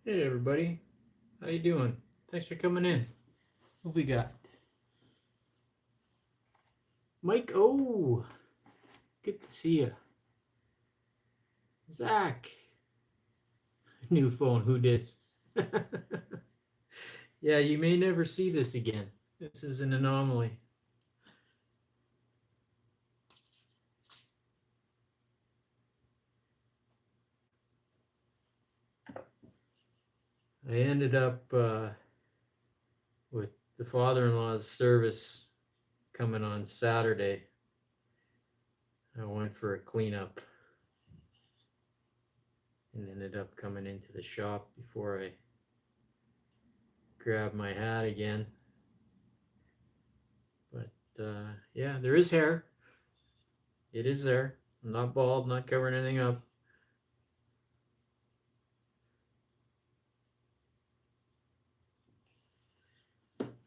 Hey everybody, how you doing? Thanks for coming in. What we got? Mike, oh, good to see you. Zach, new phone, who dis? Yeah, you may never see this again. This is an anomaly. I ended up with the father-in-law's service coming on Saturday. I went for a cleanup and ended up coming into the shop before I grabbed my hat again. But yeah, there is hair. It is there. I'm not bald, not covering anything up.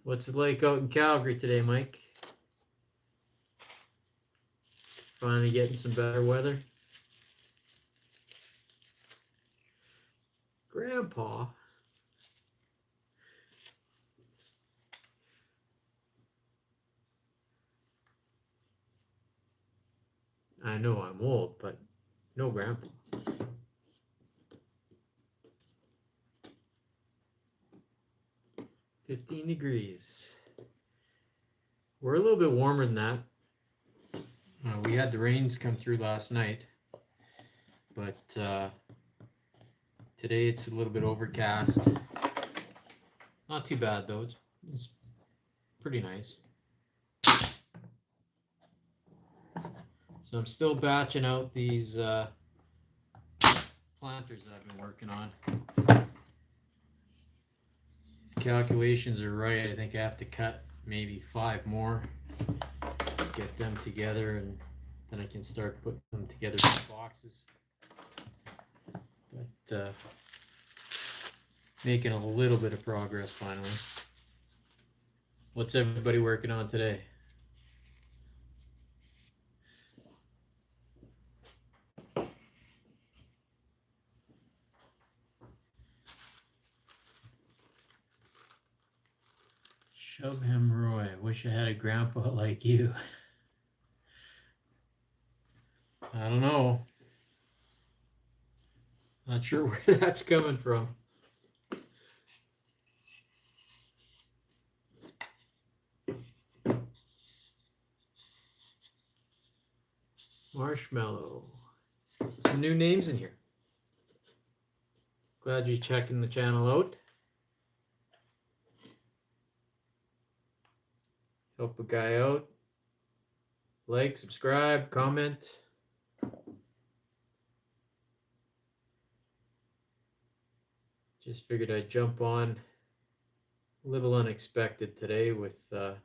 What's it like out in Calgary today, Mike? Finally getting some better weather? Grandpa? I know I'm old, but no grandpa. $15 degrees. We're a little bit warmer than that. We had the rains come through last night, but today it's a little bit overcast. Not too bad though. It's pretty nice. So I'm still batching out these planters that I've been working on. Calculations are right. I think I have to cut maybe 5 more, get them together, and then I can start putting them together in boxes. But making a little bit of progress finally. What's everybody working on today? Shove him, Roy. I wish I had a grandpa like you. I don't know. Not sure where that's coming from. Marshmallow. Some new names in here. Glad you're checking the channel out. Help a guy out. Like, subscribe, comment. Just figured I'd jump on a little unexpected today with trying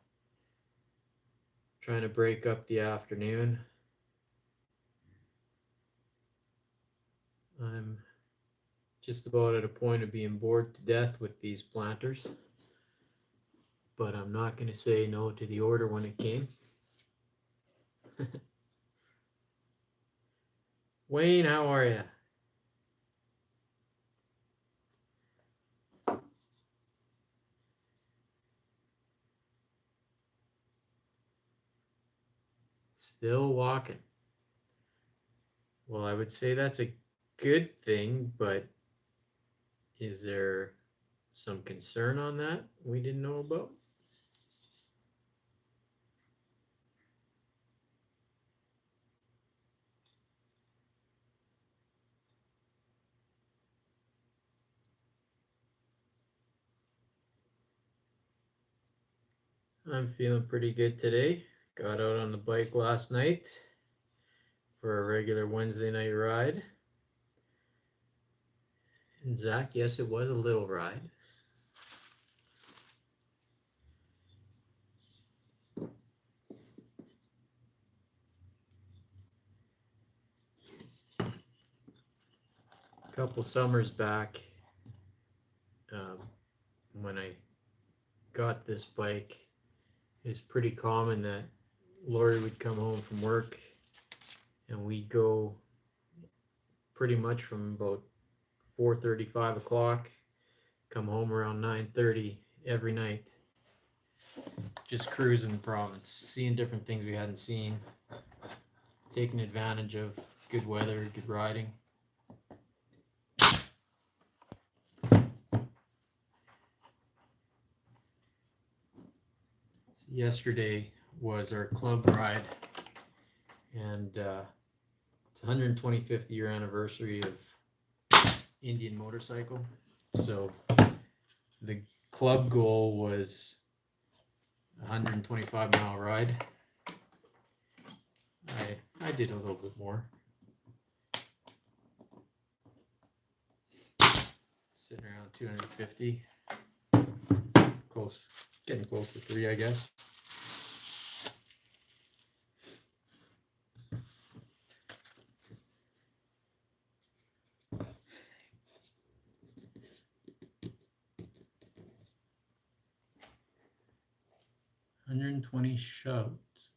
to break up the afternoon. I'm just about at a point of being bored to death with these planters, but I'm not going to say no to the order when it came. Wayne, how are you? Still walking. Well, I would say that's a good thing, but is there some concern on that we didn't know about? I'm feeling pretty good today. Got out on the bike last night for a regular Wednesday night ride. And Zach, yes, it was a little ride. A couple summers back, when I got this bike, it's pretty common that Lori would come home from work and we'd go pretty much from about 4:30, 5 o'clock come home around 9:30 every night, just cruising the province, seeing different things we hadn't seen, taking advantage of good weather, good riding. So yesterday was our club ride, and it's 125th year anniversary of Indian motorcycle. So the club goal was 125-mile ride. I did a little bit more. Sitting around 250. Close, getting close to 3, I guess. $120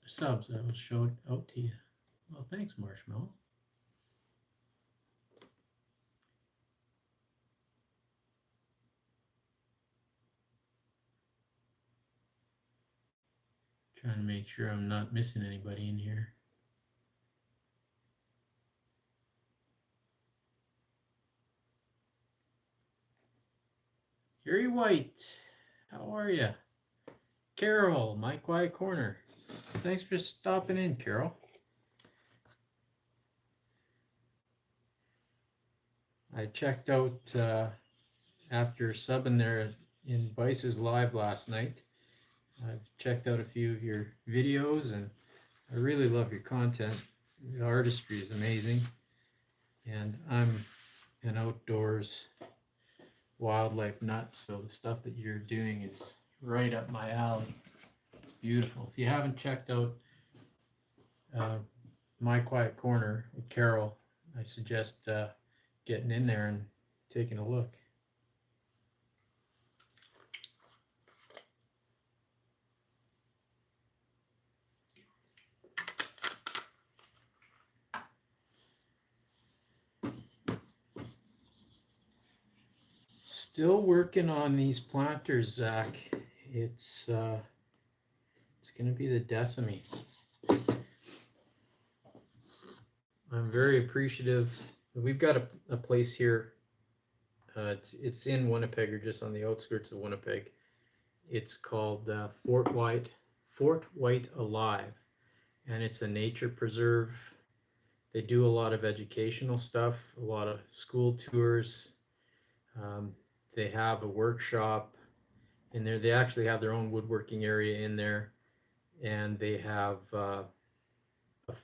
subs that was showed out to you. Well, thanks, Marshmallow. Trying to make sure I'm not missing anybody in here. Gary White, how are you? Carol, my quiet corner. Thanks for stopping in, Carol. I checked out after subbing there in Vice's live last night. I've checked out a few of your videos, and I really love your content. The artistry is amazing, and I'm an outdoors wildlife nut, so the stuff that you're doing is right up my alley. It's beautiful. If you haven't checked out My Quiet Corner with Carol, I suggest getting in there and taking a look. Still working on these planters, Zach. It's going to be the death of me. I'm very appreciative. We've got a place here. It's in Winnipeg, or just on the outskirts of Winnipeg. It's called Fort White Alive, and it's a nature preserve. They do a lot of educational stuff, a lot of school tours. They have a workshop in there. They actually have their own woodworking area in there, and they have a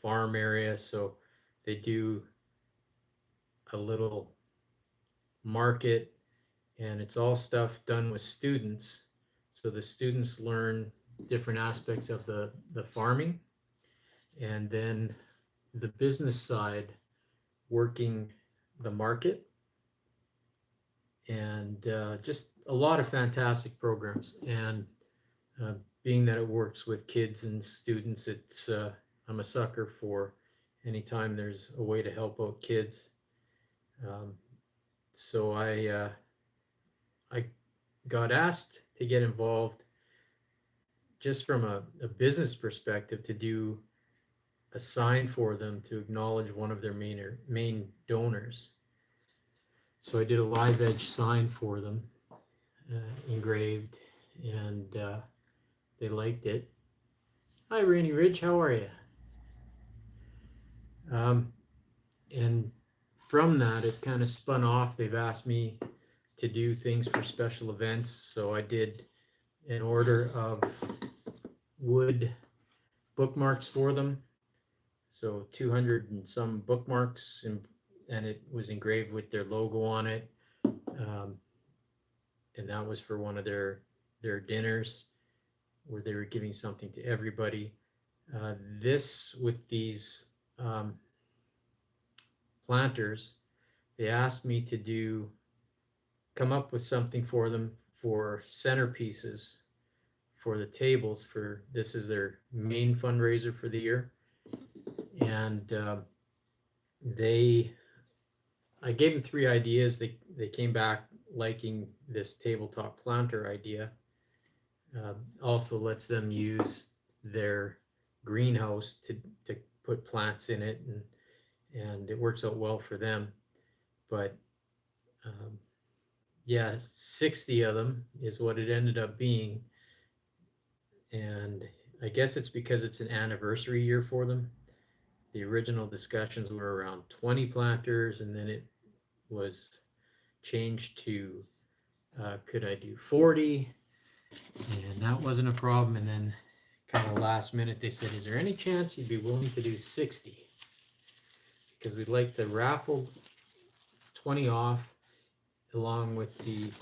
farm area. So they do a little market, and it's all stuff done with students. So the students learn different aspects of the farming, and then the business side, working the market, and just a lot of fantastic programs. And being that it works with kids and students, it's I'm a sucker for anytime there's a way to help out kids. So I got asked to get involved just from a business perspective, to do a sign for them to acknowledge one of their main donors. So I did a live edge sign for them, engraved, and they liked it. Hi, Rainy Ridge, how are you? And from that, it kind of spun off. They've asked me to do things for special events. So I did an order of wood bookmarks for them. So 200 and some bookmarks, and it was engraved with their logo on it. And that was for one of their dinners, where they were giving something to everybody. This, with these planters, they asked me to come up with something for them for centerpieces for the tables. For this is their main fundraiser for the year, and I gave them 3 ideas. They came back liking this tabletop planter idea. Also lets them use their greenhouse to put plants in it, and it works out well for them. But um, yeah, 60 of them is what it ended up being. And I guess it's because it's an anniversary year for them. The original discussions were around 20 planters, and then it was changed to could I do 40? And that wasn't a problem. And then, kind of last minute, they said, is there any chance you'd be willing to do 60? Because we'd like to raffle 20 off along with the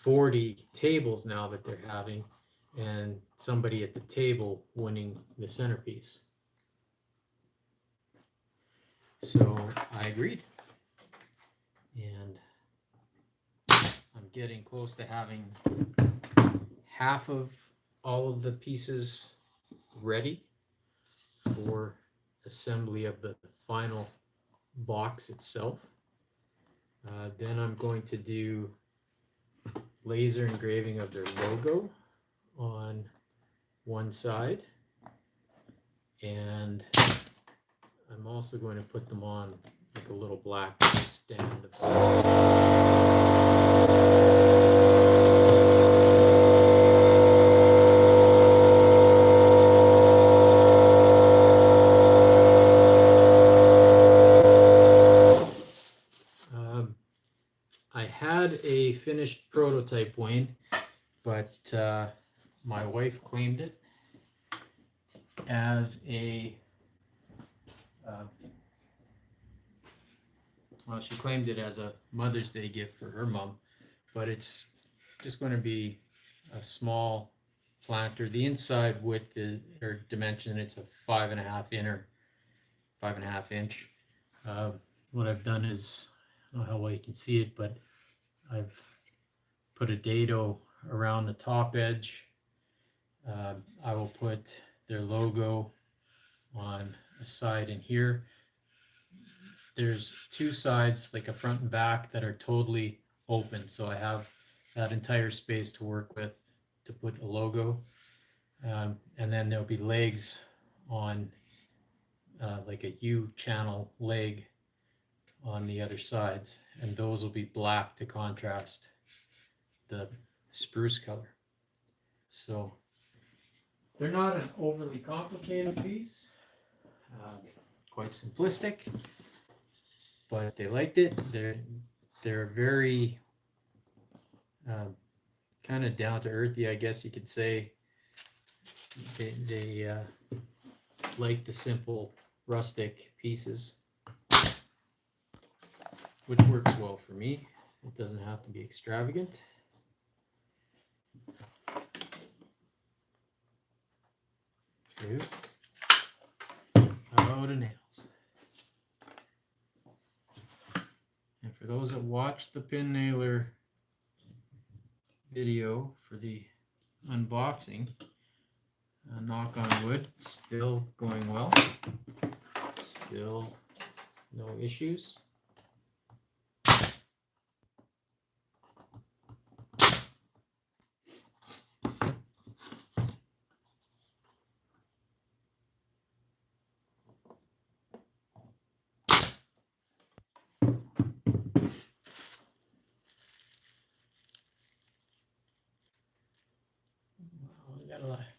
40 tables now that they're having, and somebody at the table winning the centerpiece. So I agreed. And I'm getting close to having half of all of the pieces ready for assembly of the final box itself. Then I'm going to do laser engraving of their logo on one side, and I'm also going to put them on like a little black stand of sorts. I had a finished prototype, Wayne, but my wife claimed it as a well, she claimed it as a Mother's Day gift for her mom, but it's just going to be a small planter. The inside width or dimension, it's a 5.5 inch. What I've done is, I don't know how well you can see it, but I've put a dado around the top edge. I will put their logo on a side in here. There's two sides, like a front and back, that are totally open, so I have that entire space to work with to put a logo. And then there'll be legs on like a U channel leg on the other sides, and those will be black to contrast the spruce color. So they're not an overly complicated piece, quite simplistic, but they liked it. They're very kind of down to earthy, I guess you could say. They like the simple rustic pieces, which works well for me. It doesn't have to be extravagant. How to nails. And for those that watched the pin nailer video for the unboxing, knock on wood, still going well. Still no issues.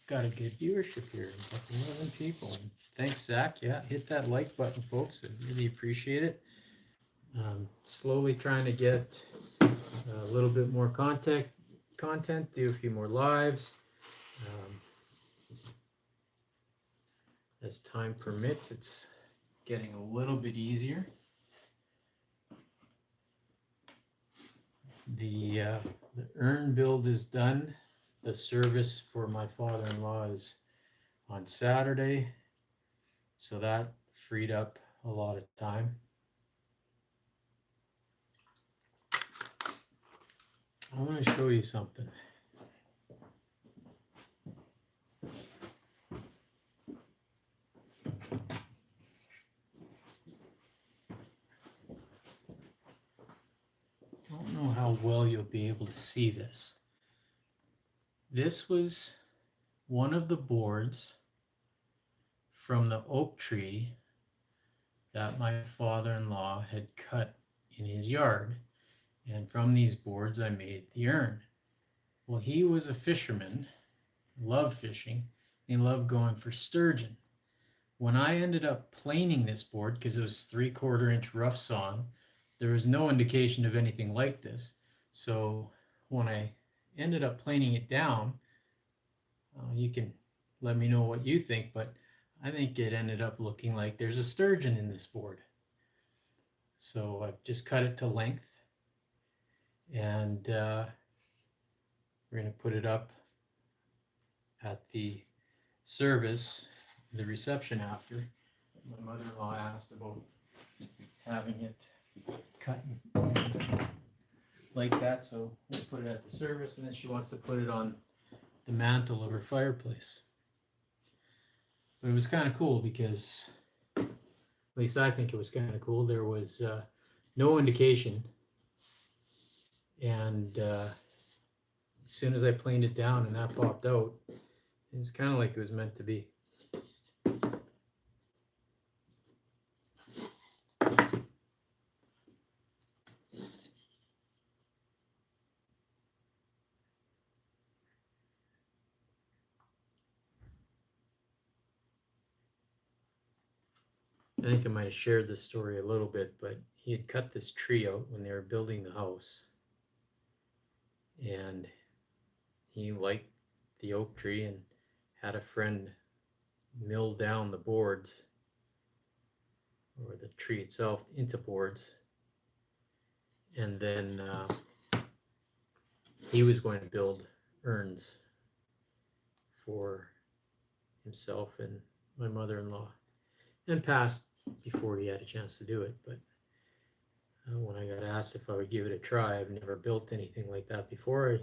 Got a good viewership here, 11 people. Thanks, Zach. Yeah, hit that like button, folks. I really appreciate it. Slowly trying to get a little bit more content, do a few more lives. As time permits, it's getting a little bit easier. The urn build is done. The service for my father-in-law is on Saturday, so that freed up a lot of time. I want to show you something. Don't know how well you'll be able to see this. This was one of the boards from the oak tree that my father-in-law had cut in his yard. And from these boards, I made the urn. Well, he was a fisherman, loved fishing, and he loved going for sturgeon. When I ended up planing this board, because it was 3/4 inch rough sawn, there was no indication of anything like this. So when I ended up planing it down, you can let me know what you think, but I think it ended up looking like there's a sturgeon in this board. So I've just cut it to length, and we're going to put it up at the service, the reception after. My mother-in-law asked about having it cut like that, so we'll put it at the service, and then she wants to put it on the mantle of her fireplace. But it was kind of cool because, at least I think it was kind of cool, there was no indication, and as soon as I planed it down and that popped out, it was kind of like it was meant to be. I think I might have shared this story a little bit, but he had cut this tree out when they were building the house, and he liked the oak tree and had a friend mill down the boards, or the tree itself, into boards, and then he was going to build urns for himself and my mother-in-law, and passed before he had a chance to do it. But when I got asked if I would give it a try, I've never built anything like that before. I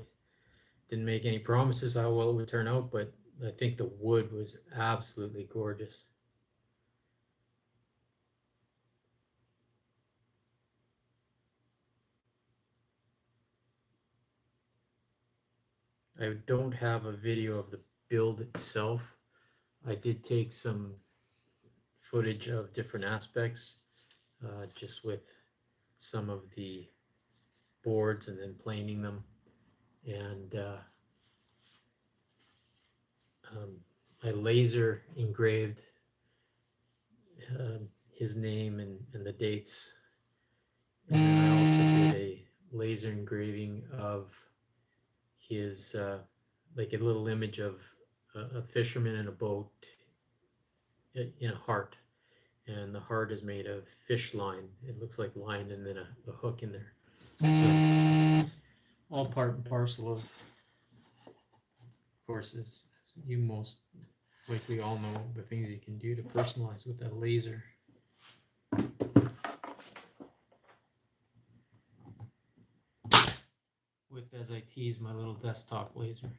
didn't make any promises how well it would turn out, but I think the wood was absolutely gorgeous. I don't have a video of the build itself. I did take some footage of different aspects, just with some of the boards and then planing them, and I laser engraved his name and the dates, and then I also did a laser engraving of his like a little image of a fisherman in a boat in a heart, and the heart is made of fish line. It looks like line and then a hook in there. So all part and parcel of course, as you most likely all know, the things you can do to personalize with that laser. With, as I tease, my little desktop laser.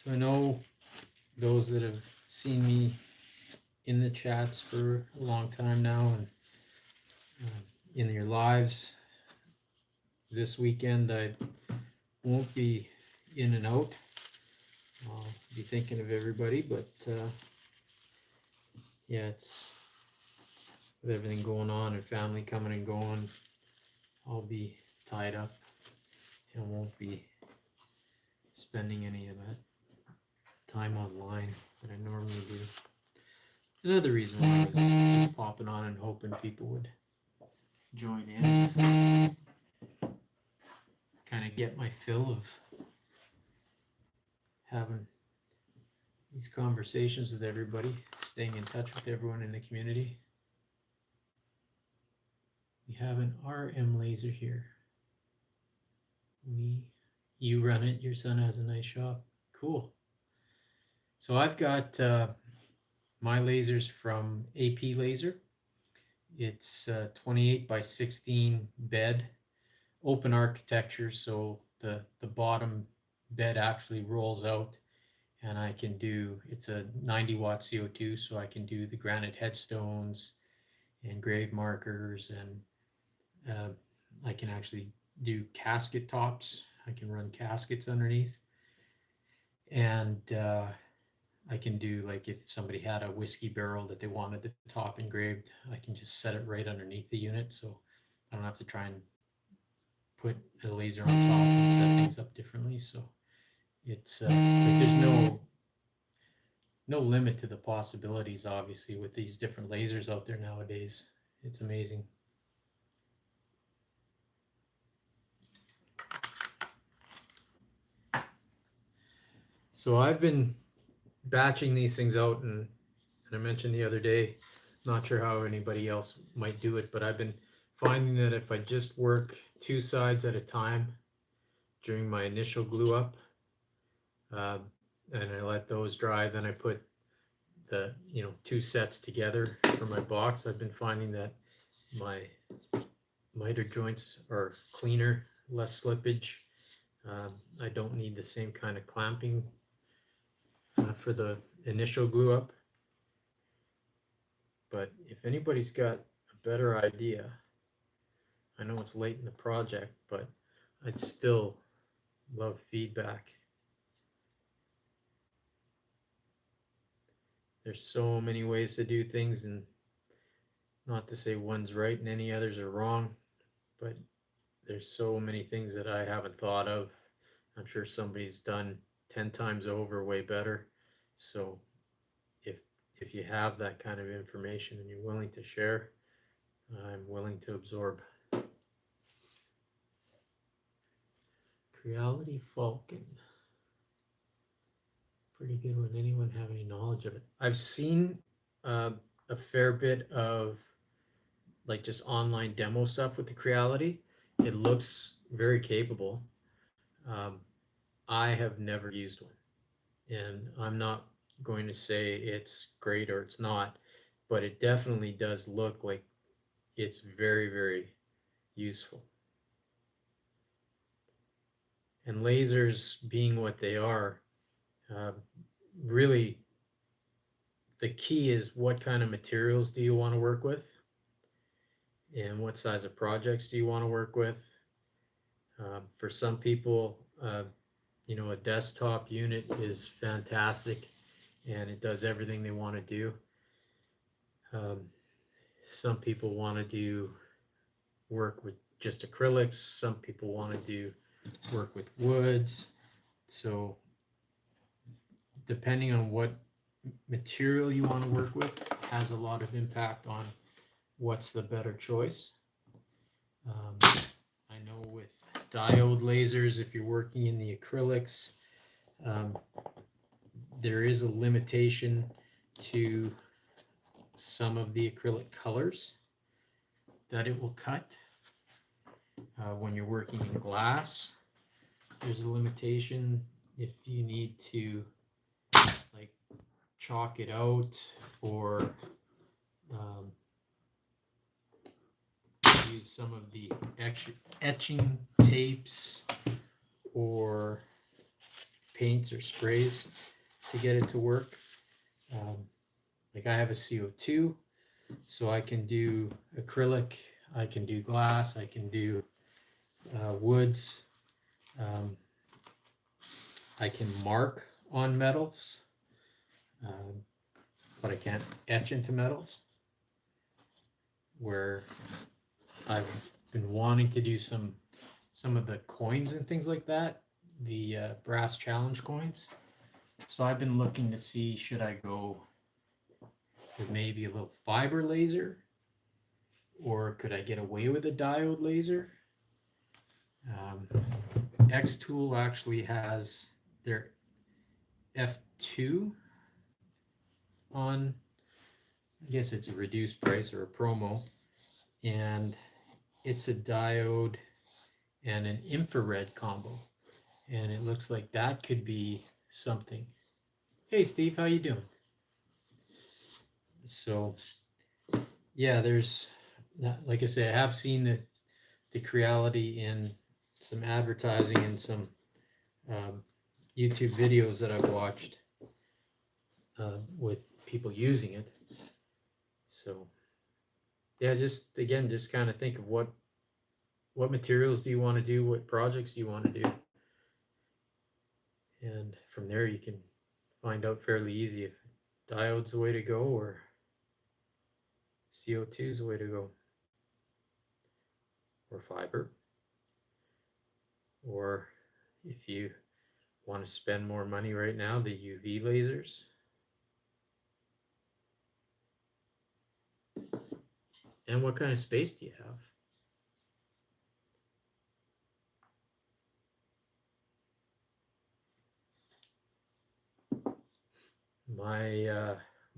So I know those that have seen me in the chats for a long time now, and in your lives, this weekend I won't be in and out. I'll be thinking of everybody, but yeah, it's with everything going on and family coming and going, I'll be tied up and won't be spending any of that time online that I normally do. Another reason why I was just popping on and hoping people would join in, kind of get my fill of having these conversations with everybody, staying in touch with everyone in the community. We have an RM laser here. You run it, your son has a nice shop. Cool. So I've got my lasers from AP Laser, It's 28 by 16 bed, open architecture, so the bottom bed actually rolls out, and I can do, it's a 90-watt CO2, so I can do the granite headstones and grave markers, and I can actually do casket tops. I can run caskets underneath, and I can do, like, if somebody had a whiskey barrel that they wanted the top engraved, I can just set it right underneath the unit, so I don't have to try and put a laser on top and set things up differently. So it's like there's no limit to the possibilities, obviously, with these different lasers out there nowadays. It's amazing. So I've been batching these things out, and I mentioned the other day, not sure how anybody else might do it, but I've been finding that if I just work two sides at a time during my initial glue up, uh, and I let those dry, then I put the two sets together for my box. I've been finding that my miter joints are cleaner, less slippage. I don't need the same kind of clamping for the initial glue up. But if anybody's got a better idea, I know it's late in the project, but I'd still love feedback. There's so many ways to do things, and not to say one's right and any others are wrong, but there's so many things that I haven't thought of. I'm sure somebody's done 10 times over way better. So if if you have that kind of information and you're willing to share, I'm willing to absorb. Creality Falcon. Pretty good one. Anyone have any knowledge of it? I've seen a fair bit of, like, just online demo stuff with the Creality. It looks very capable. Um, I have never used one, and I'm not going to say it's great or it's not, but it definitely does look like it's very, very useful. And lasers being what they are, uh, really the key is what kind of materials do you want to work with, and what size of projects do you want to work with. For some people, a desktop unit is fantastic and it does everything they want to do. Um, some people want to do work with just acrylics. Some people want to do work with woods. So depending on what material you want to work with has a lot of impact on what's the better choice. I know with diode lasers, if you're working in the acrylics, um, there is a limitation to some of the acrylic colors that it will cut. When you're working in glass, there's a limitation if you need to, like, chalk it out or um, use some of the etching tapes or paints or sprays to get it to work. Like, I have a CO2, so I can do acrylic, I can do glass, I can do woods. I can mark on metals, but I can't etch into metals. Where I've been wanting to do some of the coins and things like that, the brass challenge coins. So I've been looking to see, should I go with maybe a little fiber laser, or could I get away with a diode laser? X-Tool actually has their F2 on, I guess it's a reduced price or a promo, and it's a diode and an infrared combo, and it looks like that could be something. Hey Steve, how you doing? So yeah, there's like I say, I have seen the Creality in some advertising and some um, YouTube videos that I've watched with people using it. So yeah, just again, just kind of think of what materials do you want to do, what projects do you want to do, and from there you can find out fairly easy if diode's the way to go or CO2 is the way to go, or fiber, or if you want to spend more money right now, the UV lasers. And what kind of space do you have?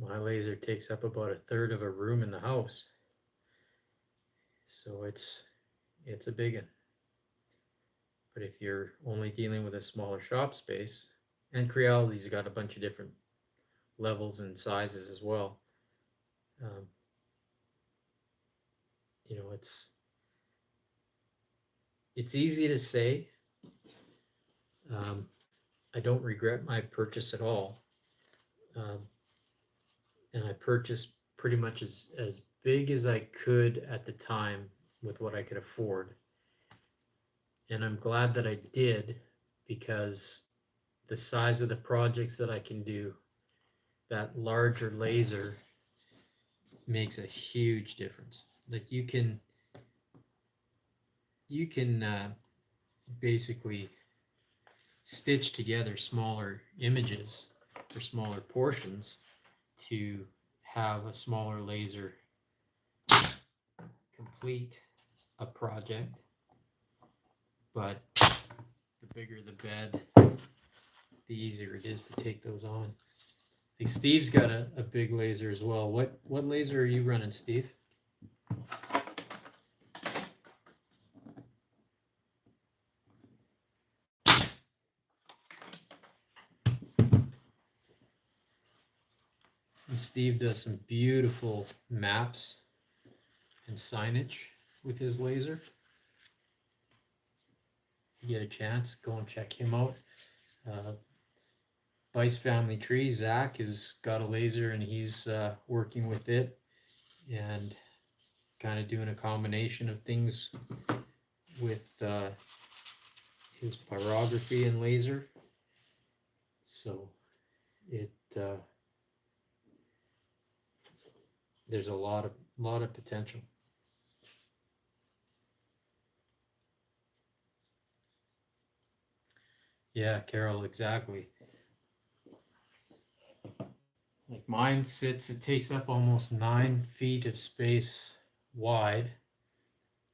My laser takes up about a third of a room in the house, so it's a big one. But if you're only dealing with a smaller shop space, and Creality's got a bunch of different levels and sizes as well. Um, it's easy to say. Um, I don't regret my purchase at all, um, and I purchased pretty much as big as I could at the time with what I could afford. And I'm glad that I did because the size of the projects that I can do, that larger laser makes a huge difference. Like you can basically stitch together smaller images or smaller portions to have a smaller laser complete a project. But the bigger the bed, the easier it is to take those on. Like Steve's got a big laser as well. What laser are you running, Steve? And Steve does some beautiful maps and signage with his laser. If you get a chance, go and check him out. Uh, Vice Family Tree, Zach has got a laser and he's working with it and kind of doing a combination of things with his pyrography and laser. So it there's a lot of potential. Yeah, Carol, exactly. Like mine sits, it takes up almost 9 feet of space wide,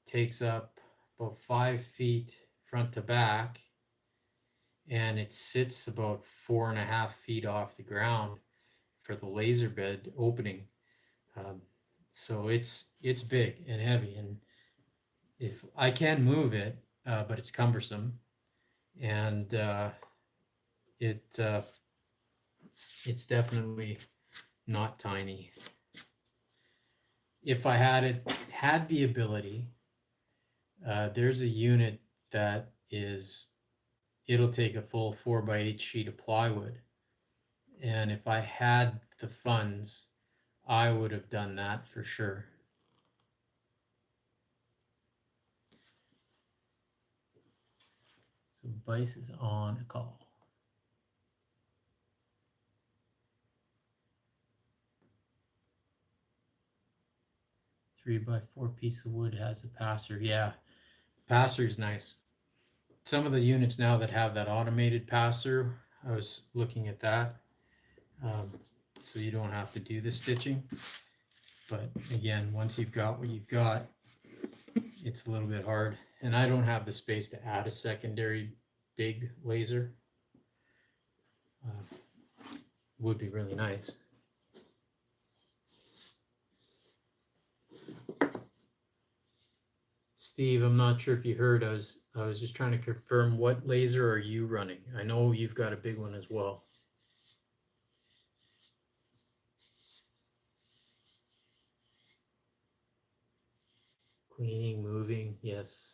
takes up about 5 feet front to back, and it sits about 4.5 feet off the ground for the laser bed opening. Um, so it's big and heavy, and if I can move it, but it's cumbersome, and it it's definitely not tiny. If I had the ability, there's a unit that is it'll take a full 4x8 sheet of plywood, and if I had the funds, I would have done that for sure. So Vice is on a call. 3x4 piece of wood has a passer. Yeah, passer's nice. Some of the units now that have that automated passer, I was looking at that. Um, so you don't have to do the stitching. But again, once you've got what you've got, it's a little bit hard. And I don't have the space to add a secondary big laser. Would be really nice. Steve, I'm not sure if you heard. I was just trying to confirm, what laser are you running? I know you've got a big one as well. Cleaning, moving, yes.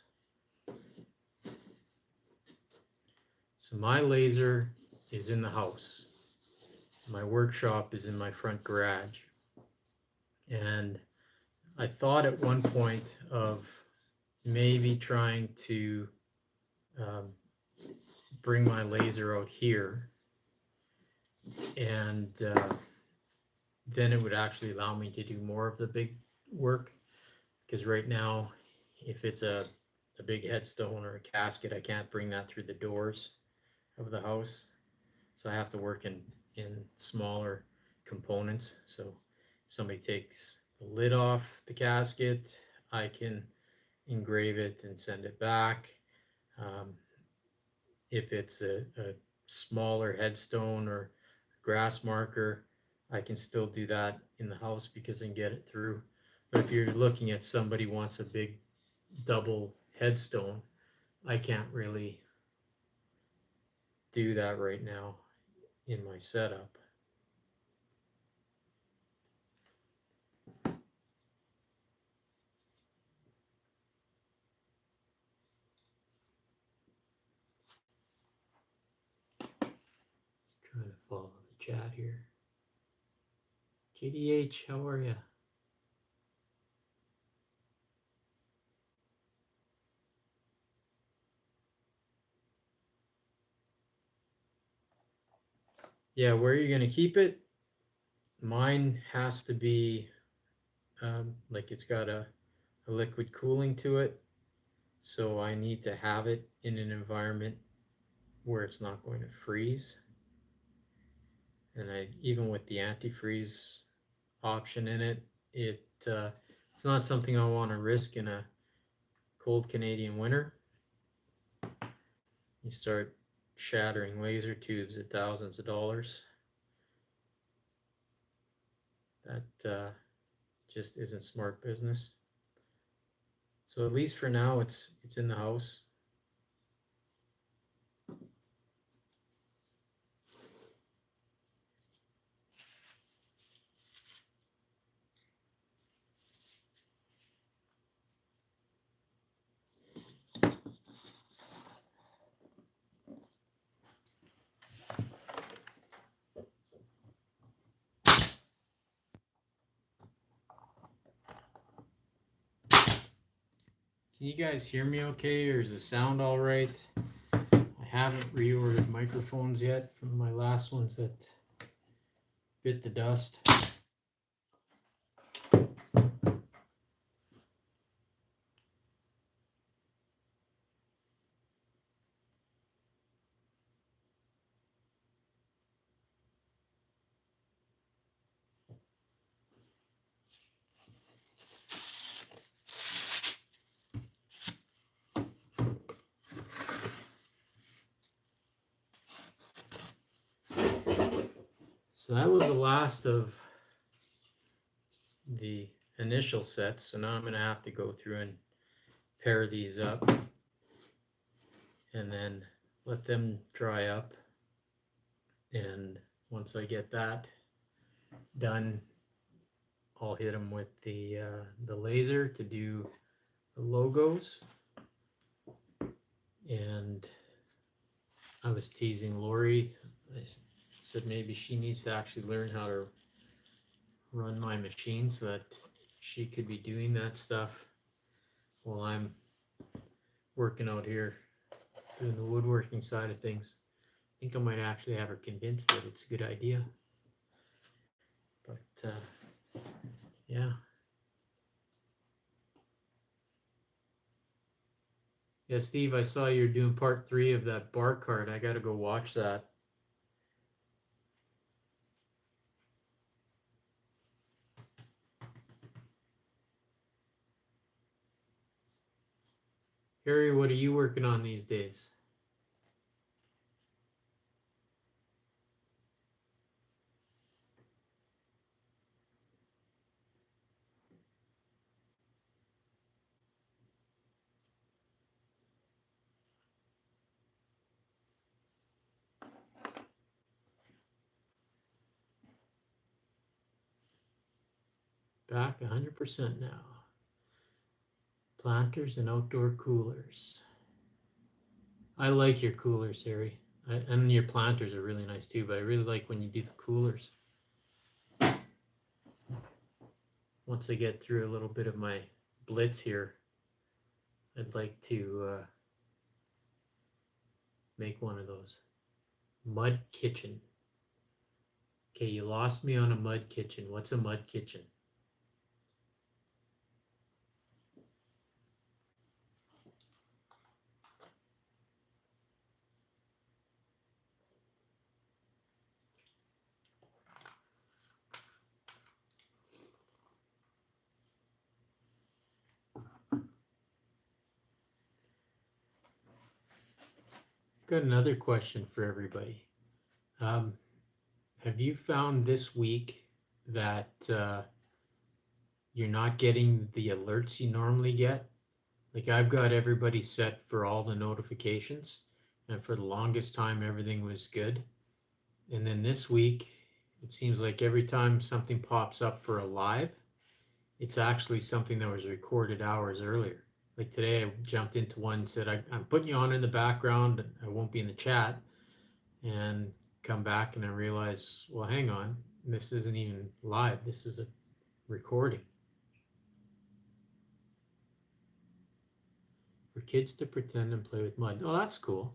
So my laser is in the house. My workshop is in my front garage. And I thought at one point of maybe trying to um, bring my laser out here, and then it would actually allow me to do more of the big work. Because right now, if it's a big headstone or a casket, I can't bring that through the doors of the house. So I have to work in smaller components. So if somebody takes the lid off the casket, I can engrave it and send it back. Um, if it's a smaller headstone or grass marker, I can still do that in the house because I can get it through. But if you're looking at somebody wants a big double headstone, I can't really do that right now in my setup. Just trying to follow the chat here. JDH, how are you? Yeah, where are you going to keep it? Mine has to be like it's got a liquid cooling to it. So I need to have it in an environment where it's not going to freeze. And I, even with the antifreeze option in it, it's not something I want to risk in a cold Canadian winter. You start shattering laser tubes at thousands of dollars. That just isn't smart business. So at least for now, it's in the house. Can you guys hear me okay, or is the sound all right? I haven't reordered microphones yet from my last ones that bit the dust. So that was the last of the initial sets. So now I'm going to have to go through and pair these up and then let them dry up. And once I get that done, I'll hit them with the laser to do the logos. And I was teasing Lori. I said maybe she needs to actually learn how to run my machine so that she could be doing that stuff while I'm working out here doing the woodworking side of things. I think I might actually have her convinced that it's a good idea. But yeah. Yeah, Steve, I saw you're doing part 3 of that bar cart. I got to go watch that. Harry, what are you working on these days? Back 100% now. Planters and outdoor coolers. I like your coolers, Harry. And your planters are really nice too, but I really like when you do the coolers. Once I get through a little bit of my blitz here, I'd like to make one of those. Mud kitchen. Okay, you lost me on a mud kitchen. What's a mud kitchen? Got another question for everybody. Um, have you found this week that you're not getting the alerts you normally get? Like I've got everybody set for all the notifications, and for the longest time everything was good. And then this week, it seems like every time something pops up for a live, it's actually something that was recorded hours earlier. Like today, I jumped into one, said, I'm putting you on in the background, I won't be in the chat, and come back and I realize, well, hang on, this isn't even live, this is a recording. For kids to pretend and play with mud. Oh, that's cool.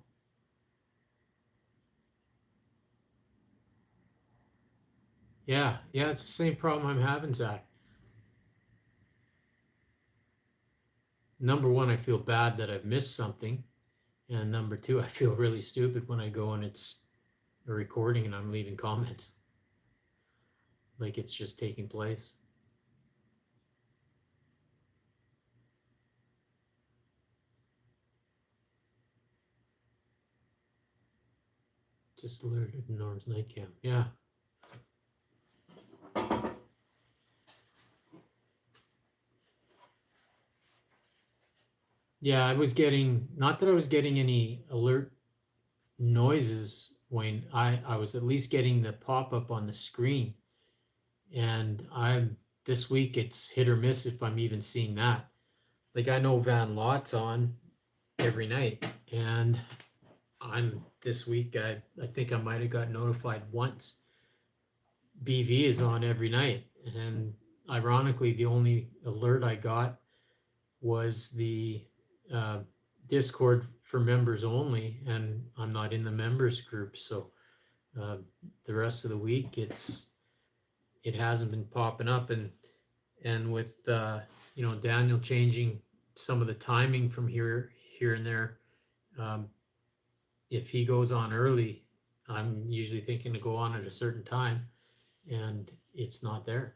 Yeah, it's the same problem I'm having, Zach. Number one, I feel bad that I've missed something. And number two, I feel really stupid when I go and it's a recording and I'm leaving comments. Like it's just taking place. Just alerted Norm's night camp. Yeah. Yeah, I was getting, not that I was getting any alert noises, Wayne. I was at least getting the pop up on the screen. And this week it's hit or miss if I'm even seeing that. Like I know Van Lot's on every night, and this week I think I might have got notified once. BV is on every night, and ironically, the only alert I got was the uh, Discord for members only, and I'm not in the members group, so uh, the rest of the week it hasn't been popping up, and with Daniel changing some of the timing from here and there, um, if he goes on early, I'm usually thinking to go on at a certain time, and it's not there.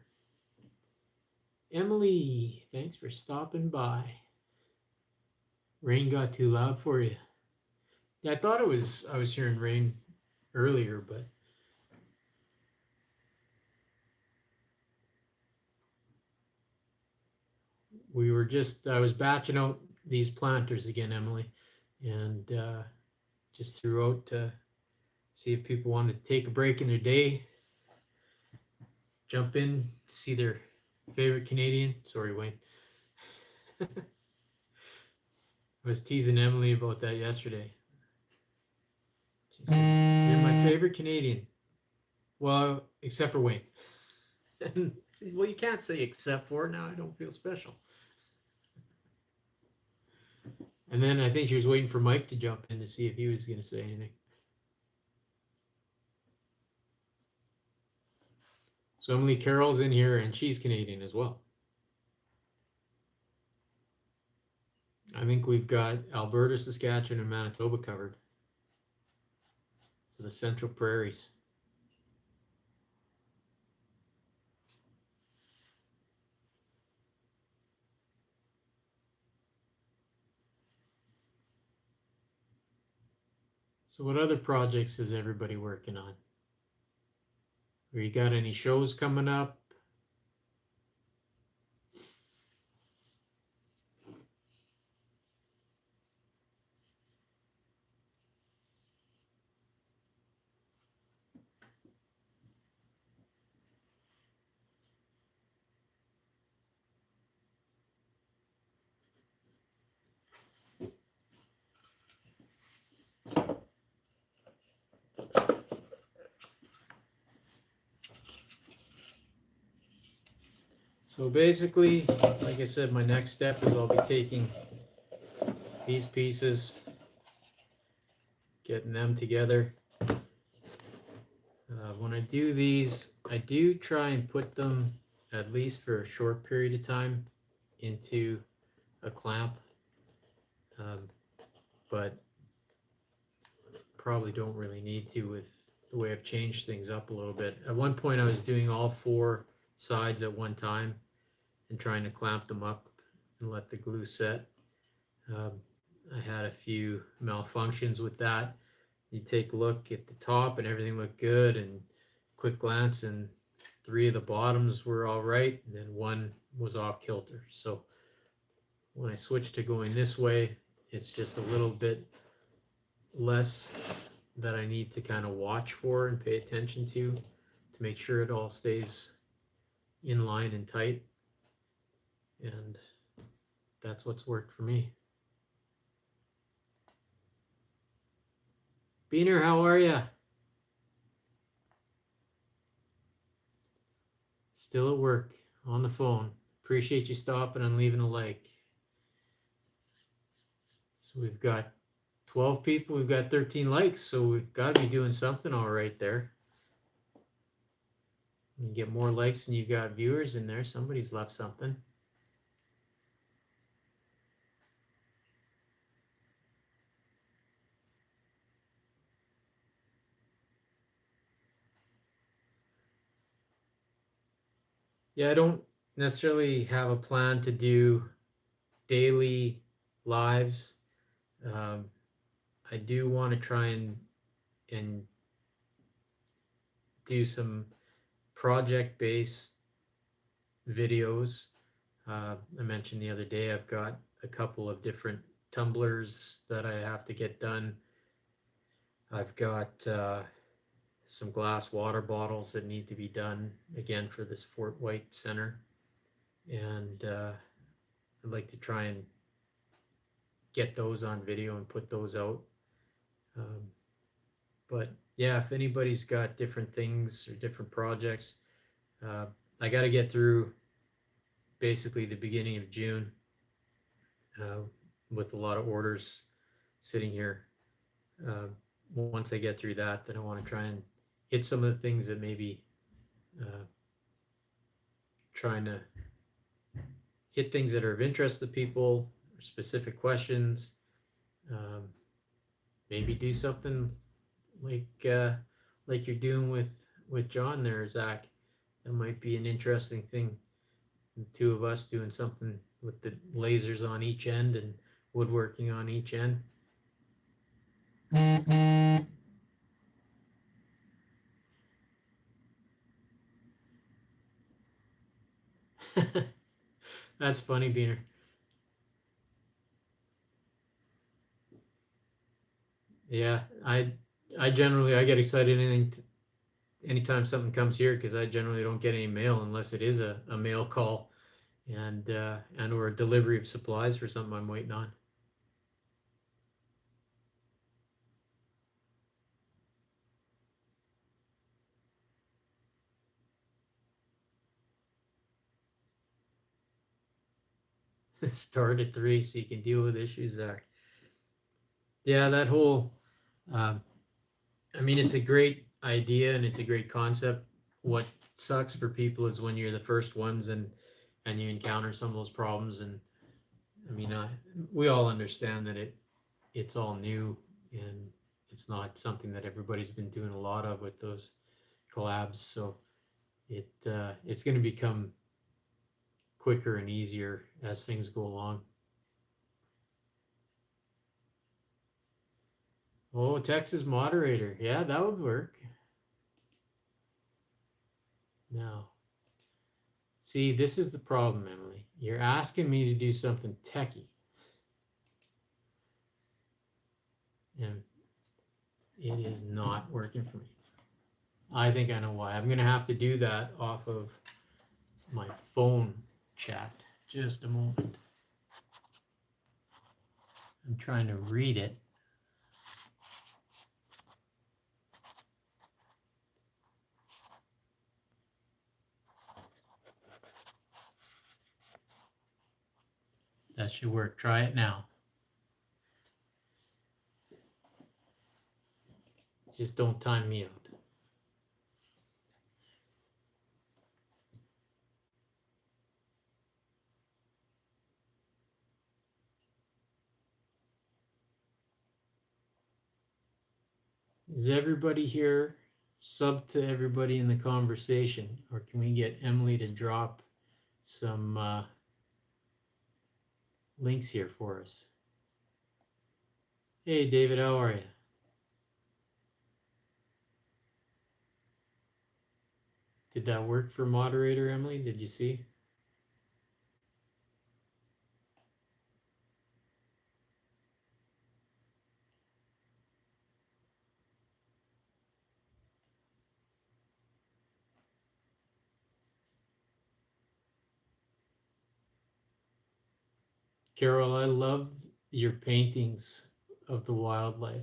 Emily, thanks for stopping by. Rain got too loud for you. Yeah, I thought I was hearing rain earlier, but I was batching out these planters again, Emily, and just threw out to see if people wanted to take a break in their day, jump in, see their favorite Canadian. Sorry, Wayne. I was teasing Emily about that yesterday. She said, "You're my favorite Canadian." Well, except for Wayne. And said, well, you can't say except for, now I don't feel special. And then I think she was waiting for Mike to jump in to see if he was going to say anything. So Emily Carroll's in here, and she's Canadian as well. I think we've got Alberta, Saskatchewan, and Manitoba covered. So the Central Prairies. So what other projects is everybody working on? Or you got any shows coming up? So basically, like I said, my next step is I'll be taking these pieces, getting them together. When I do these, I do try and put them, at least for a short period of time, into a clamp, um, but probably don't really need to with the way I've changed things up a little bit. At one point, I was doing all four sides at one time and trying to clamp them up and let the glue set. Um, I had a few malfunctions with that. You take a look at the top and everything looked good, and quick glance, and three of the bottoms were all right, and then one was off kilter. So when I switched to going this way, it's just a little bit less that I need to kind of watch for and pay attention to make sure it all stays in line and tight. And that's what's worked for me. Beaner, how are ya? Still at work, on the phone. Appreciate you stopping and leaving a like. So we've got 12 people, we've got 13 likes, so we've got to be doing something all right there. You get more likes than you got viewers in there. Somebody's left something. Yeah, I don't necessarily have a plan to do daily lives. Um, I do want to try and do some project based videos. I mentioned the other day I've got a couple of different tumblers that I have to get done. I've got some glass water bottles that need to be done again for this Fort White Center, and I'd like to try and get those on video and put those out. Um, but yeah, if anybody's got different things or different projects, uh, I got to get through basically the beginning of June uh, with a lot of orders sitting here. Uh, Once I get through that, then I want to try and hit some of the things that maybe uh, trying to hit things that are of interest to people, or specific questions. Um, Maybe do something like uh, like you're doing with John there, Zach. That might be an interesting thing. The two of us doing something with the lasers on each end and woodworking on each end. That's funny, Beaner. Yeah, I generally I get excited anytime something comes here because I generally don't get any mail unless it is a mail call and or a delivery of supplies for something I'm waiting on. Start at 3 so you can deal with issues, Zach. Yeah, that whole um, I mean, it's a great idea and it's a great concept. What sucks for people is when you're the first ones and you encounter some of those problems. And I mean, we all understand that it's all new and it's not something that everybody's been doing a lot of with those collabs. So it's going to become quicker and easier as things go along. Oh, Texas moderator, yeah, that would work. Now, see, this is the problem, Emily. You're asking me to do something techie, and it is not working for me. I think I know why. I'm gonna have to do that off of my phone chat. Just a moment. I'm trying to read it. that should work. Try it now. Just don't time me out. Is everybody here sub to everybody in the conversation, or can we get Emily to drop some links here for us? Hey, David, how are you? Did that work for moderator, Emily? Did you see? Carol, I love your paintings of the wildlife.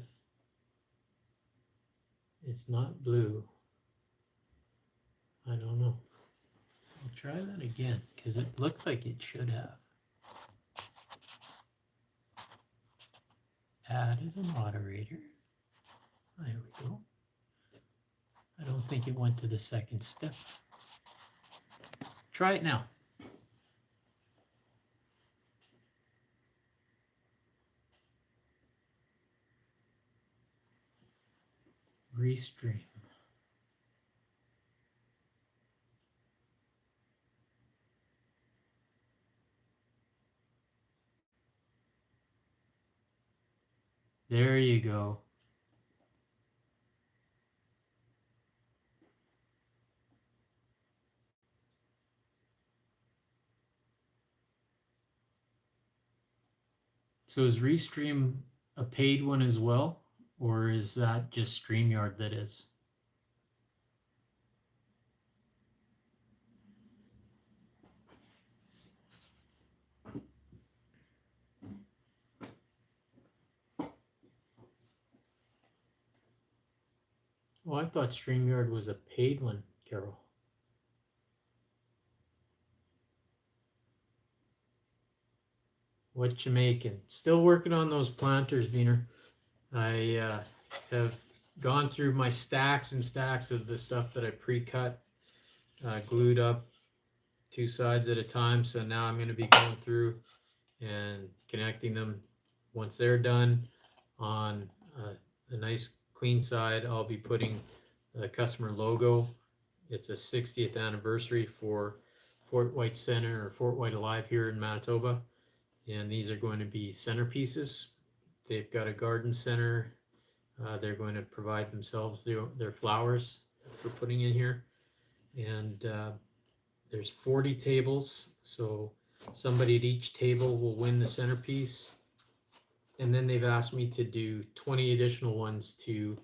It's not blue. I don't know. I'll try that again because it looked like it should have. Add as a moderator. There we go. I don't think it went to the second step. Try it now. Restream. There you go. So is Restream a paid one as well, or is that just StreamYard that is? Oh, I thought StreamYard was a paid one, Carol. What you making? Still working on those planters, Beaner. I have gone through my stacks and stacks of the stuff that I pre-cut, glued up 2 sides at a time. So now I'm going to be going through and connecting them. Once they're done on a nice clean side, I'll be putting the customer logo. It's a 60th anniversary for Fort White Center or Fort White Alive here in Manitoba. And these are going to be centerpieces. They've got a garden center. They're going to provide themselves their flowers for putting in here. And there's 40 tables. So somebody at each table will win the centerpiece. And then they've asked me to do 20 additional ones to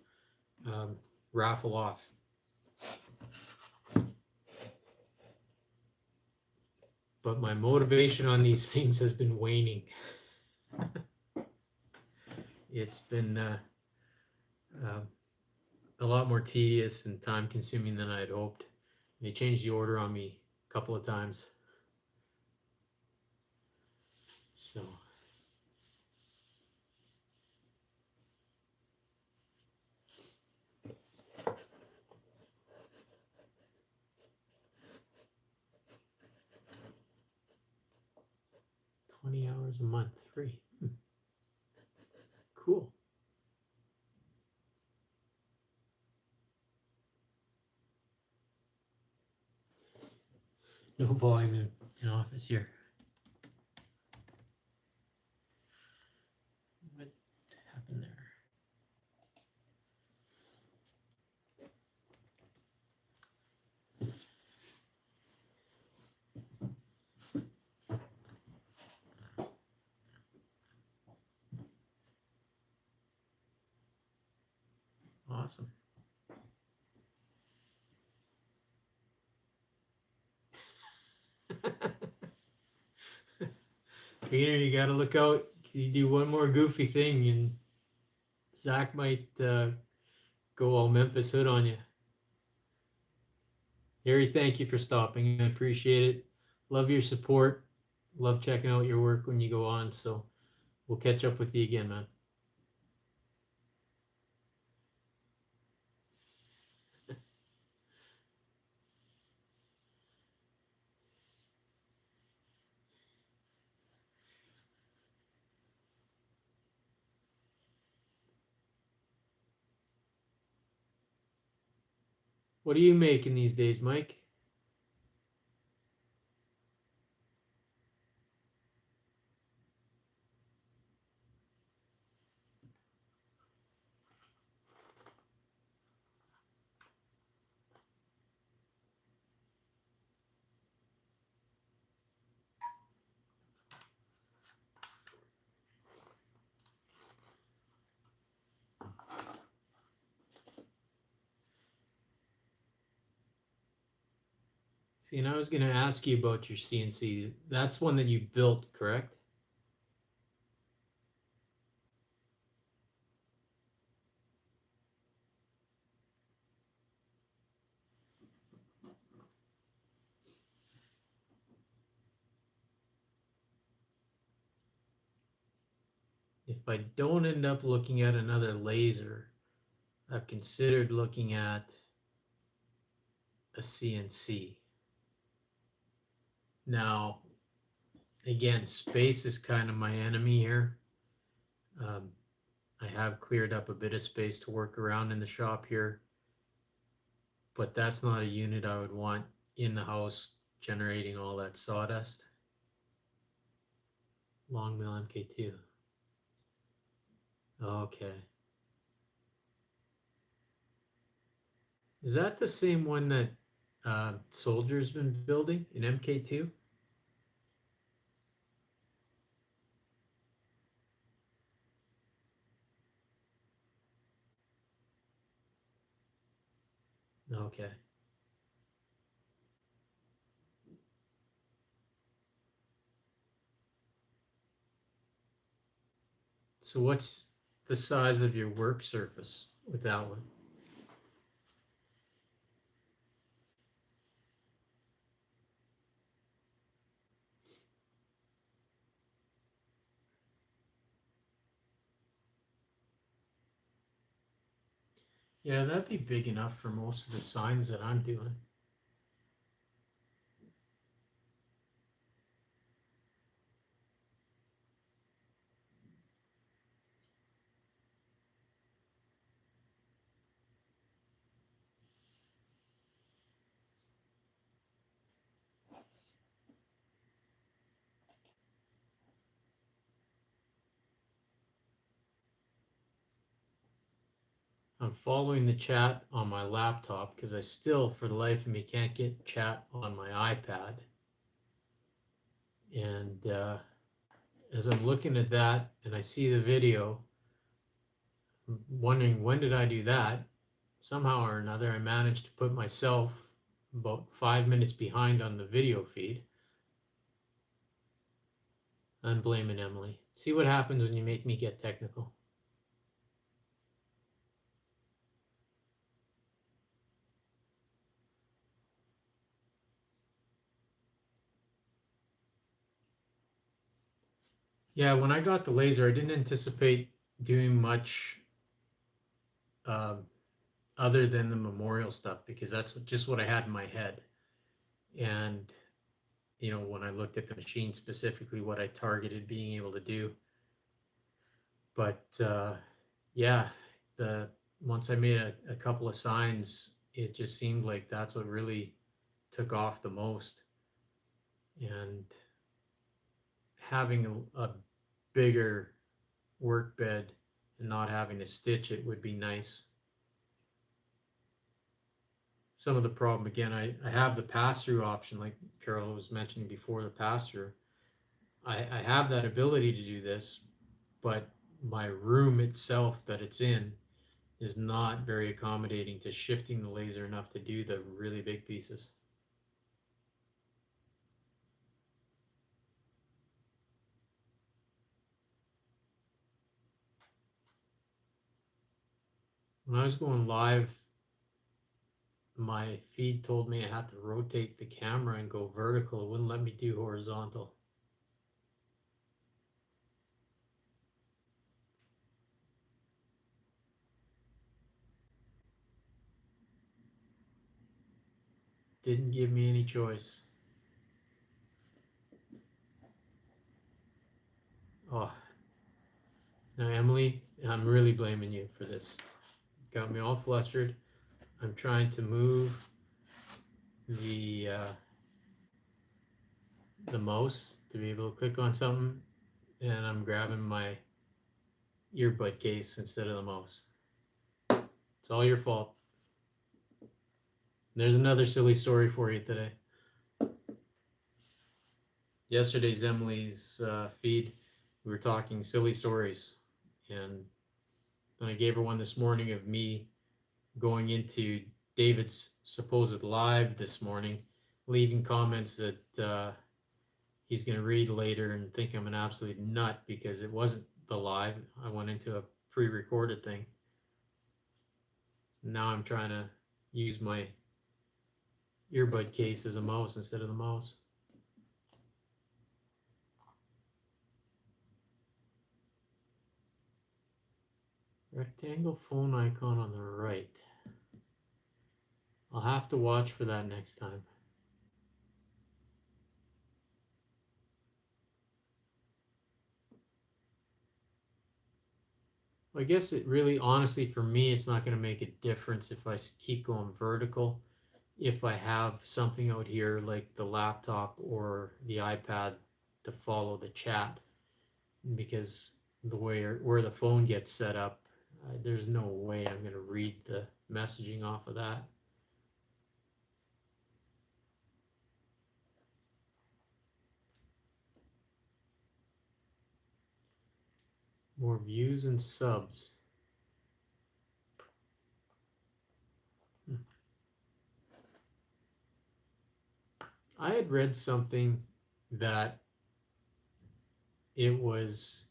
raffle off. But my motivation on these things has been waning. It's been a lot more tedious and time consuming than I had hoped. They changed the order on me a couple of times. So $20 a month free. Cool. No volume in office here. What happened there? Awesome. Peter, you got to look out. You do one more goofy thing and Zach might go all Memphis Hood on you. Harry, thank you for stopping. I appreciate it. Love your support. Love checking out your work when you go on. So we'll catch up with you again, man. What are you making these days, Mike? See, and I was going to ask you about your CNC. That's one that you built, correct? If I don't end up looking at another laser, I've considered looking at a CNC. Now, again, space is kind of my enemy here. Um, I have cleared up a bit of space to work around in the shop here, but that's not a unit I would want in the house generating all that sawdust. Long mill MK2. Okay. Is that the same one that Soldier's been building in MK2? Okay. So what's the size of your work surface with that one? Yeah, that'd be big enough for most of the signs that I'm doing. I'm following the chat on my laptop because I still, for the life of me, can't get chat on my iPad. And as I'm looking at that and I see the video, I'm wondering when did I do that? Somehow or another, I managed to put myself about 5 minutes behind on the video feed. I'm blaming Emily. See what happens when you make me get technical. Yeah, when I got the laser, I didn't anticipate doing much um, other than the memorial stuff because that's just what I had in my head. And, when I looked at the machine specifically, what I targeted being able to do. But yeah, the once I made a couple of signs, it just seemed like that's what really took off the most. And having a bigger work bed and not having to stitch it would be nice. Some of the problem, again, I have the pass through option, like Carol was mentioning before, the pass through. I have that ability to do this, but my room itself that it's in is not very accommodating to shifting the laser enough to do the really big pieces. When I was going live, my feed told me I had to rotate the camera and go vertical. It wouldn't let me do horizontal. Didn't give me any choice. Oh, now Emily, I'm really blaming you for this. Got me all flustered. I'm trying to move the uh, the mouse to be able to click on something, and I'm grabbing my earbud case instead of the mouse. It's all your fault. There's another silly story for you today. Yesterday's Emily's feed, we were talking silly stories, and then I gave her one this morning of me going into David's supposed live this morning, leaving comments that he's going to read later and think I'm an absolute nut because it wasn't the live. I went into a pre-recorded thing. Now I'm trying to use my earbud case as a mouse instead of the mouse. Rectangle phone icon on the right. I'll have to watch for that next time. I guess it really, honestly, for me, it's not going to make a difference if I keep going vertical. If I have something out here like the laptop or the iPad to follow the chat, because the way where the phone gets set up, there's no way I'm going to read the messaging off of that. More views and subs. I had read something that it was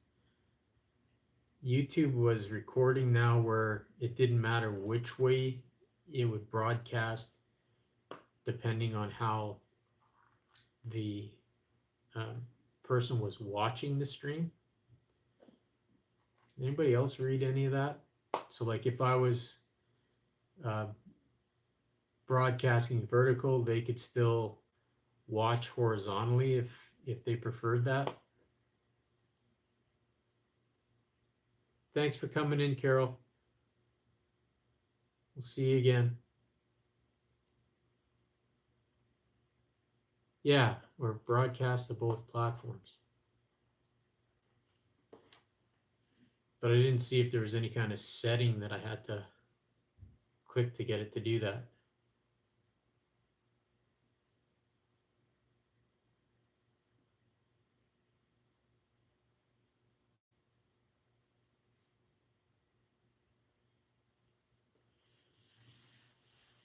YouTube was recording now where it didn't matter which way it would broadcast depending on how the uh, person was watching the stream. Anybody else read any of that? So like if I was uh, broadcasting vertical, they could still watch horizontally if they preferred that. Thanks for coming in, Carol. We'll see you again. Yeah, we're broadcast to both platforms. But I didn't see if there was any kind of setting that I had to click to get it to do that.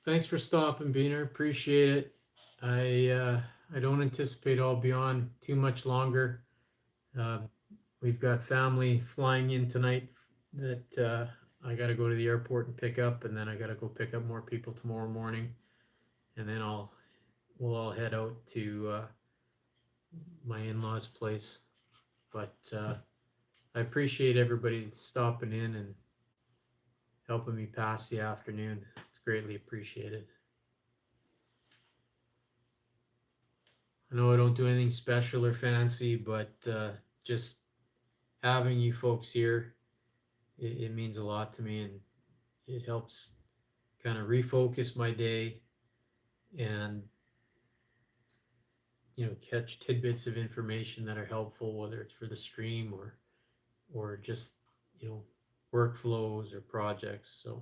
Thanks for stopping, Beaner. Appreciate it. I don't anticipate I'll be on too much longer. Uh, we've got family flying in tonight that I got to go to the airport and pick up, and then I got to go pick up more people tomorrow morning, and then we'll all head out to my in-laws' place. But I appreciate everybody stopping in and helping me pass the afternoon. It's greatly appreciated. I know I don't do anything special or fancy, but just having you folks here, it means a lot to me, and it helps kind of refocus my day and catch tidbits of information that are helpful, whether it's for the stream or just you know workflows or projects. So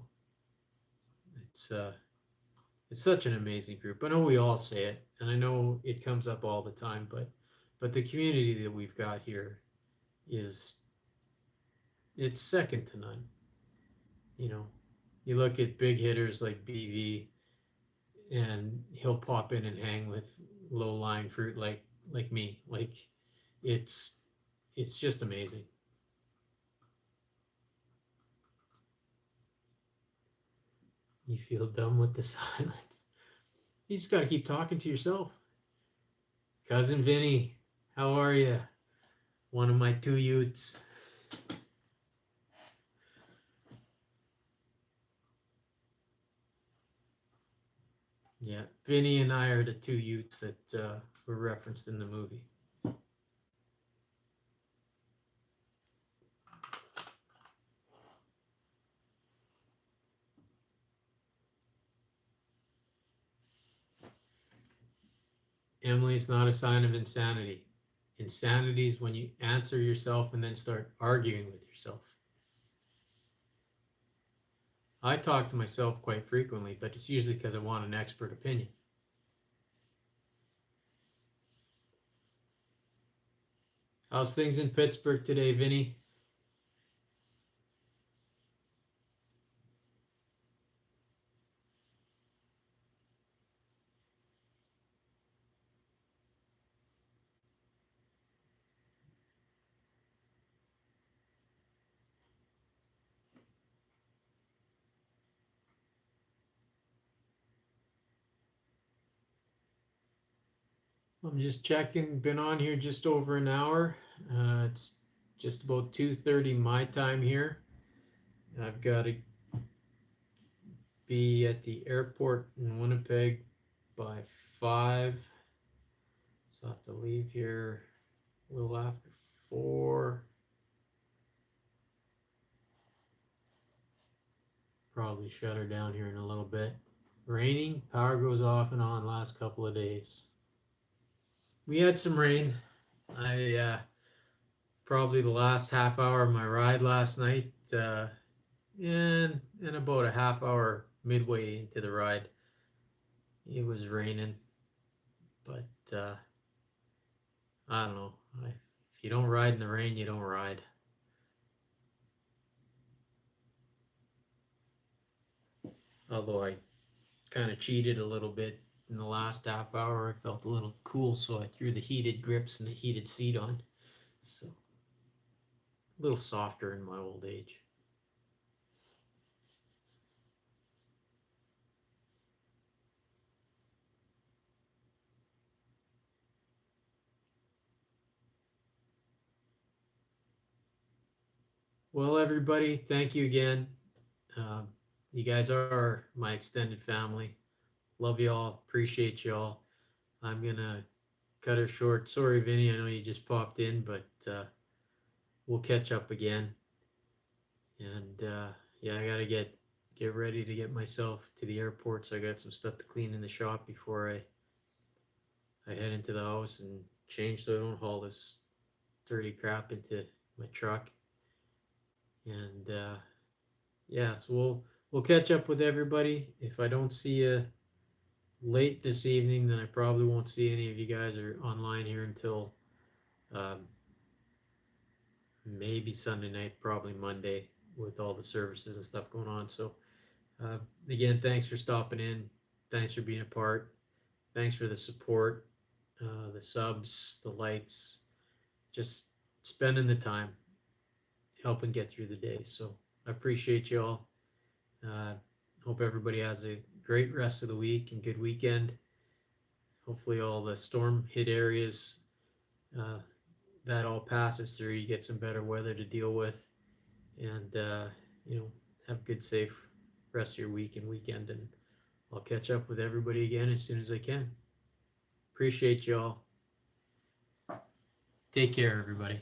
it's such an amazing group. I know we all say it, and I know it comes up all the time, but the community that we've got here is it's second to none. You know, you look at big hitters like BV, and he'll pop in and hang with low lying fruit like me. Like it's it's just amazing. You feel dumb with the silence. You just got to keep talking to yourself. Cousin Vinny, how are you? One of my two Utes. Yeah, Vinny and I are the two Utes that were referenced in the movie. Emily, it's not a sign of insanity. Insanity is when you answer yourself and then start arguing with yourself. I talk to myself quite frequently, but it's usually because I want an expert opinion. How's things in Pittsburgh today, Vinny? I'm just checking. Been on here just over an hour. It's just about 2:30 my time here. I've got to be at the airport in Winnipeg by 5. So I have to leave here a little after 4. Probably shut her down here in a little bit. Raining, power goes off and on last couple of days. We had some rain. I probably the last half hour of my ride last night, and about a half hour midway into the ride, it was raining. But I don't know. If you don't ride in the rain, you don't ride. Although I kind of cheated a little bit in the last half hour. I felt a little cool, so I threw the heated grips and the heated seat on. So a little softer in my old age. Well, everybody, thank you again. Um, you guys are my extended family. Love you all. Appreciate you all. I'm gonna cut her short. Sorry, Vinny. I know you just popped in, but we'll catch up again. And yeah, I gotta get ready to get myself to the airport. So I got some stuff to clean in the shop before I head into the house and change so I don't haul this dirty crap into my truck. And yeah, so we'll catch up with everybody. If I don't see you late this evening, then I probably won't see any of you guys are online here until um, maybe Sunday night, probably Monday, with all the services and stuff going on. So uh, again, thanks for stopping in. Thanks for being a part. Thanks for the support, the subs, the likes, just spending the time helping get through the day. So I appreciate you all. Uh, hope everybody has a great rest of the week and good weekend. Hopefully, all the storm hit areas uh, that all passes through. You get some better weather to deal with, and you know, have a good, safe rest of your week and weekend. And I'll catch up with everybody again as soon as I can. Appreciate you all. Take care, everybody.